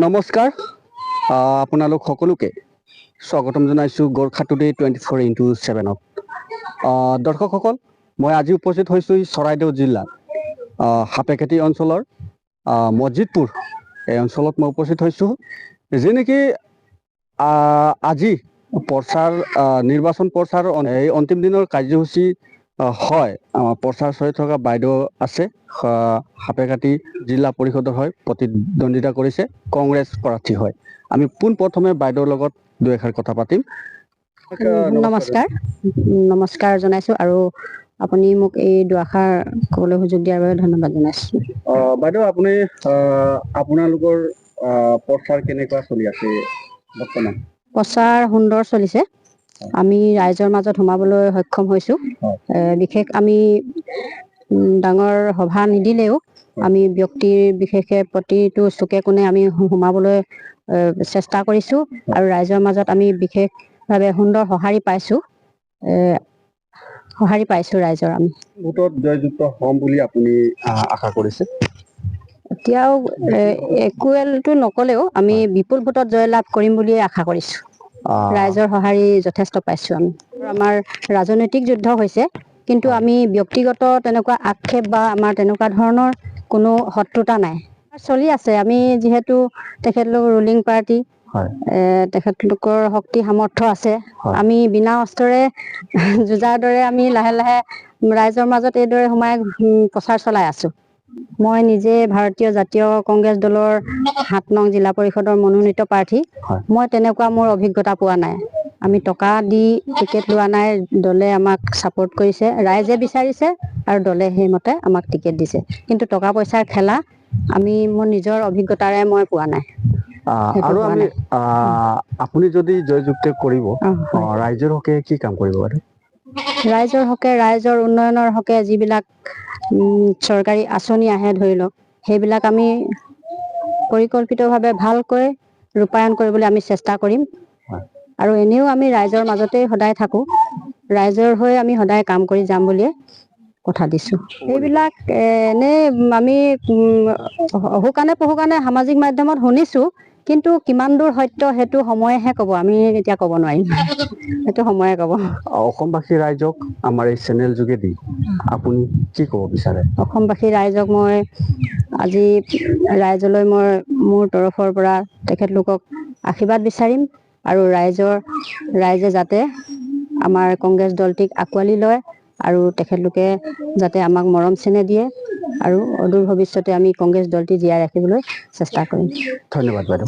নমস্কাৰ আপোনালোক সকলোকে স্বাগতম জনাইছোঁ গোৰ্খা টুডে 24x7ত। দৰ্শকসকল, মই আজি উপস্থিত হৈছোঁ চৰাইদেউ জিলাৰ সাপেখাতী অঞ্চলৰ মছজিদপুৰ এই অঞ্চলত মই উপস্থিত হৈছোঁ, যি নেকি আজি নিৰ্বাচন প্ৰচাৰ এই অন্তিম দিনৰ কাৰ্যসূচী হয়। প্ৰচাৰ চলি থকা বাইদেউ আছে, সাপেখাতী জিলা পৰিষদৰ হয়, প্ৰতিদ্বন্দ্বিতা কৰিছে, কংগ্ৰেছ প্ৰাৰ্থী হয়। আমি পোনপ্ৰথমে বাইদেউৰ লগত দুই এষাৰ কথা পাতিম। নমস্কাৰ জনাইছোঁ আৰু আপুনি মোক এই দুআষাৰ ক'বলৈ সুযোগ দিয়াৰ বাবে ধন্যবাদ জনাইছোঁ। বাইদেউ, আপুনি আপোনালোকৰ প্ৰচাৰ কেনেকুৱা চলি আছে বৰ্তমান? প্ৰচাৰ সুন্দৰ চলিছে। আমি ৰাইজৰ মাজত সোমাবলৈ সক্ষম হৈছোঁ। বিশেষ আমি ডাঙৰ সভা নিদিলেও আমি ব্যক্তিৰ বিশেষে প্ৰতিটো চুকে কোণে আমি সোমাবলৈ চেষ্টা কৰিছোঁ আৰু ৰাইজৰ মাজত আমি বিশেষভাৱে সুন্দৰ সঁহাৰি পাইছোঁ ৰাইজৰ। আমি ভোটত জয়যুক্ত হ'ম বুলি আপুনি আশা কৰিছে? এতিয়াও ইকুৱেলটো নকলেও আমি বিপুল ভোটত জয়লাভ কৰিম বুলিয়ে আশা কৰিছোঁ। ৰাইজৰ সঁহাৰি যথেষ্ট পাইছোঁ আমি। আমাৰ ৰাজনৈতিক যুদ্ধ হৈছে, কিন্তু আমি ব্যক্তিগত তেনেকুৱা আক্ষেপ বা আমাৰ তেনেকুৱা ধৰণৰ কোনো শত্ৰুতা নাই, চলি আছে। আমি যিহেতু তেখেতলোক ৰুলিং পাৰ্টি, তেখেতলোকৰ শক্তি সামৰ্থ্য আছে। আমি বিনা অস্ত্ৰৰে যুঁজাৰ দৰে আমি লাহে লাহে ৰাইজৰ মাজত এইদৰে সোমাই প্ৰচাৰ চলাই আছোঁ। মই নিজে ভাৰতীয় জাতীয় কংগ্ৰেছ দলৰ ৭ নং জিলা পৰিষদৰ মনোনীত প্ৰাৰ্থী। মই তেনেকুৱা মোৰ অভিজ্ঞতা পোৱা নাই। আমি টকা দি টিকেট লোৱা নাই, দলে আমাক ছাপোৰ্ট কৰিছে, ৰাইজে বিচাৰিছে আৰু দলে সেইমতে আমাক টিকেট দিছে। কিন্তু টকা পইচাৰ খেলা আমি মোৰ নিজৰ অভিজ্ঞতাৰে মই পোৱা নাই। আৰু আমি আপুনি যদি জয়যুক্ত কৰিব, ৰাইজৰ হকে কি কাম কৰিব বাৰু? ৰাইজৰ হকে, ৰাইজৰ উন্নয়নৰ হকে যিবিলাক চৰকাৰী আঁচনি আহে ধৰি লওক, সেইবিলাক আমি পৰিকল্পিতভাৱে ভালকৈ ৰূপায়ণ কৰিবলৈ আমি চেষ্টা কৰিম। আৰু এনেও আমি ৰাইজৰ মাজতেই সদায় থাকোঁ, ৰাইজৰ হৈ আমি সদায় কাম কৰি যাম বুলিয়ে কথা দিছোঁ। সেইবিলাক এনেই আমি অহুকাণে পহুকাণে সামাজিক মাধ্যমত শুনিছোঁ, কিন্তু কিমান দূৰ সত্য সেইটো সময়েহে ক'ব, আমি এতিয়া ক'ব নোৱাৰিম, সেইটো সময়ে ক'ব। অসমবাসী ৰাইজক আমাৰ এই চেনেল যোগেদি আপুনি কি ক'ব বিচাৰে? অসমবাসী ৰাইজক মই আজি ৰাইজলৈ মই মোৰ তৰফৰ পৰা তেখেতলোকক আশীৰ্বাদ বিচাৰিম আৰু ৰাইজে যাতে আমাৰ কংগ্ৰেছ দলটিক আঁকোৱালি লয় আৰু তেখেতলোকে যাতে আমাক মৰম চেনেহ দিয়ে আৰু অদূৰ ভৱিষ্যতে আমি কংগ্ৰেছ দলটি জীয়াই ৰাখিবলৈ চেষ্টা কৰিম। ধন্যবাদ বাইদেউ।